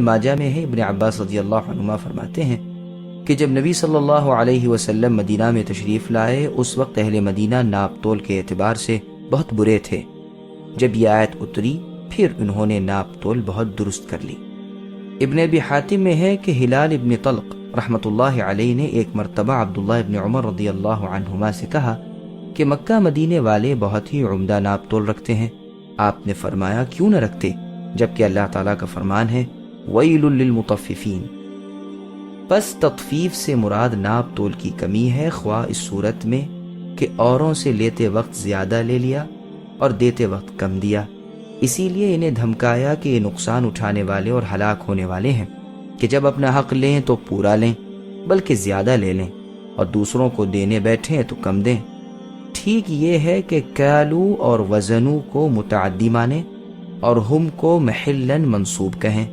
माजा में है, इब्न अब्बास रज़ियल्लाहु अन्हुमा फरमाते हैं कि जब नबी सल्लल्लाहु अलैहि वसल्लम मदीना में तशरीफ़ लाए, उस वक्त अहले मदीना नाप तोल के एतबार से बहुत बुरे थे। जब यह आयत उतरी फिर उन्होंने नाप तोल बहुत दुरुस्त कर ली। इब्न अबी हातिम में है कि हिलाल इब्न तल्क़ रहमतुल्लाहि अलैहि ने एक मरतबा अब्दुल्लाह इब्न उमर रज़ियल्लाहु अन्हुमा से कहा कि मक्का मदीने वाले बहुत ही उम्दा नाप तोल रखते हैं। आपने फरमाया, क्यों न रखते, जबकि अल्लाह ताला का फरमान है वैलुल लिल मुतफ्फिफीन। बस तत्फीफ से मुराद नाप तोल की कमी है, ख्वाह इस सूरत में कि औरों से लेते वक्त ज्यादा ले लिया और देते वक्त कम दिया। इसीलिए इन्हें धमकाया कि ये नुकसान उठाने वाले और हलाक होने वाले हैं कि जब अपना हक लें तो पूरा लें, बल्कि ज्यादा ले लें, और दूसरों को देने बैठें तो कम दें। ठीक ये है कि कालू और वजनू को मुतअद्दी माने और हुम को महल्लन मंसूब कहें।